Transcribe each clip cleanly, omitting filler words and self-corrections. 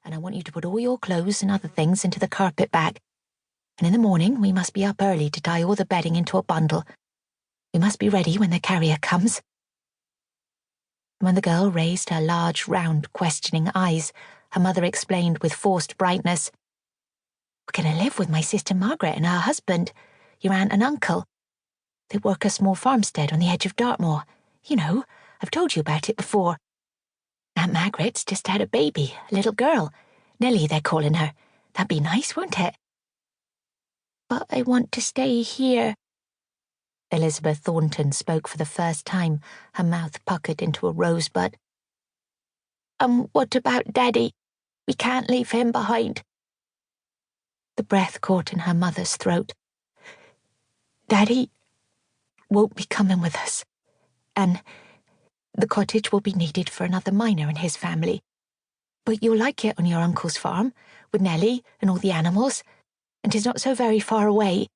and I want you to put all your clothes and other things into the carpet bag. And in the morning we must be up early to tie all the bedding into a bundle. We must be ready when the carrier comes." When the girl raised her large, round, questioning eyes, her mother explained with forced brightness, "We're going to live with my sister Margaret and her husband, your aunt and uncle. They work a small farmstead on the edge of Dartmoor. You know, I've told you about it before. Aunt Margaret's just had a baby, a little girl. Nellie, they're calling her. That'd be nice, won't it?" "But I want to stay here." Elizabeth Thornton spoke for the first time, her mouth puckered into a rosebud. What about Daddy? We can't leave him behind." The breath caught in her mother's throat. "Daddy won't be coming with us, and the cottage will be needed for another miner and his family. But you'll like it on your uncle's farm, with Nellie and all the animals, and 'tis not so very far away."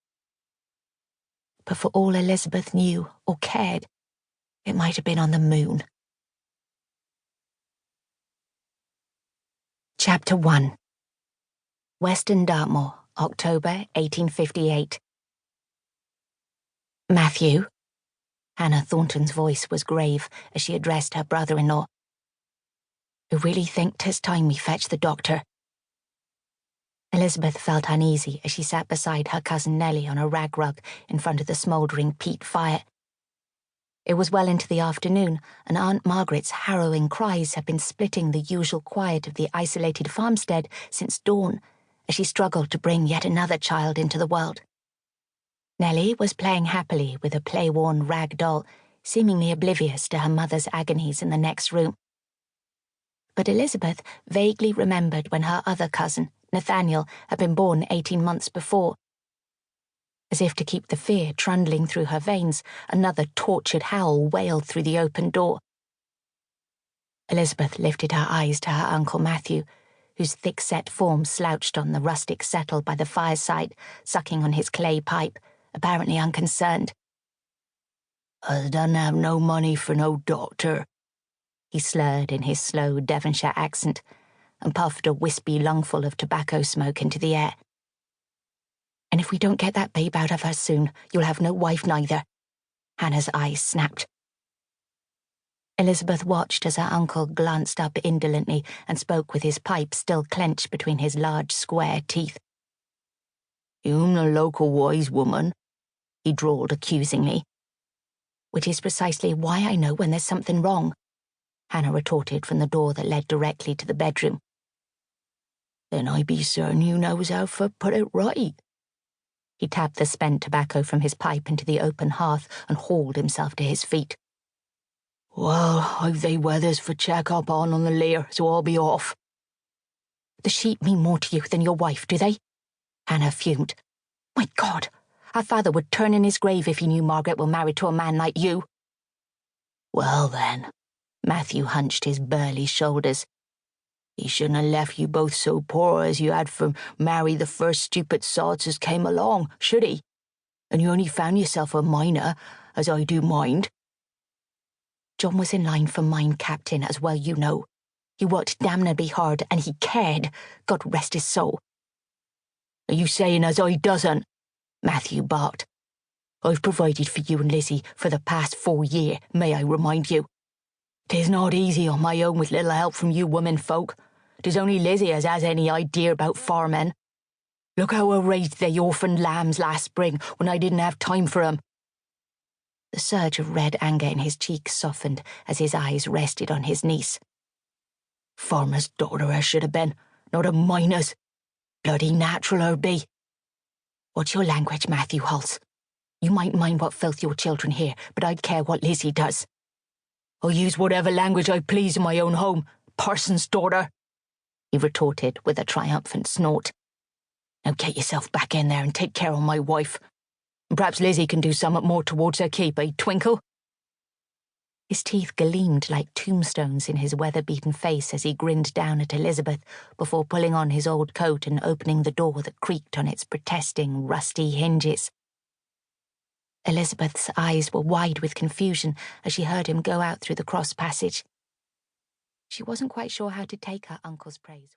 But for all Elizabeth knew or cared, it might have been on the moon. Chapter 1. Western Dartmoor, October 1858. "Matthew," Hannah Thornton's voice was grave as she addressed her brother-in-law, "I really think 'tis time we fetch the doctor." Elizabeth felt uneasy as she sat beside her cousin Nellie on a rag rug in front of the smouldering peat fire. It was well into the afternoon, and Aunt Margaret's harrowing cries had been splitting the usual quiet of the isolated farmstead since dawn, as she struggled to bring yet another child into the world. Nellie was playing happily with a play-worn rag doll, seemingly oblivious to her mother's agonies in the next room. But Elizabeth vaguely remembered when her other cousin, Nathaniel, had been born 18 months before. As if to keep the fear trundling through her veins, another tortured howl wailed through the open door. Elizabeth lifted her eyes to her Uncle Matthew, whose thick-set form slouched on the rustic settle by the fireside, sucking on his clay pipe, apparently unconcerned. "I don't have no money for no doctor," he slurred in his slow Devonshire accent, and puffed a wispy lungful of tobacco smoke into the air. "And if we don't get that babe out of her soon, you'll have no wife neither." Hannah's eyes snapped. Elizabeth watched as her uncle glanced up indolently and spoke with his pipe still clenched between his large square teeth. "You'm the local wise woman," he drawled accusingly. "Which is precisely why I know when there's something wrong," Hannah retorted from the door that led directly to the bedroom. "Then I be certain you knows how to put it right." He tapped the spent tobacco from his pipe into the open hearth and hauled himself to his feet. "Well, I've they weathers for check-up on the lair, so I'll be off." "The sheep mean more to you than your wife, do they?" Hannah fumed. "My God, our father would turn in his grave if he knew Margaret were married to a man like you." "Well then," Matthew hunched his burly shoulders, "he shouldn't have left you both so poor as you had for marry the first stupid sods as came along, should he? And you only found yourself a miner, as I do mind." "John was in line for mine captain, as well you know. He worked damnably hard, and he cared, God rest his soul." "Are you saying as I doesn't?" Matthew barked. "I've provided for you and Lizzie for the past 4 years, may I remind you. 'Tis not easy on my own with little help from you women folk. 'Tis only Lizzie as has any idea about farming. Look how I raised they orphaned lambs last spring when I didn't have time for 'em." The surge of red anger in his cheeks softened as his eyes rested on his niece. "Farmer's daughter I should have been, not a miner's. Bloody natural her be." "What's your language, Matthew Hulse? You might mind what filth your children hear, but I'd care what Lizzie does." "I'll use whatever language I please in my own home, parson's daughter," he retorted with a triumphant snort. "Now get yourself back in there and take care of my wife. And perhaps Lizzie can do somewhat more towards her keep, eh, Twinkle?" His teeth gleamed like tombstones in his weather-beaten face as he grinned down at Elizabeth before pulling on his old coat and opening the door that creaked on its protesting, rusty hinges. Elizabeth's eyes were wide with confusion as she heard him go out through the cross passage. She wasn't quite sure how to take her uncle's praise.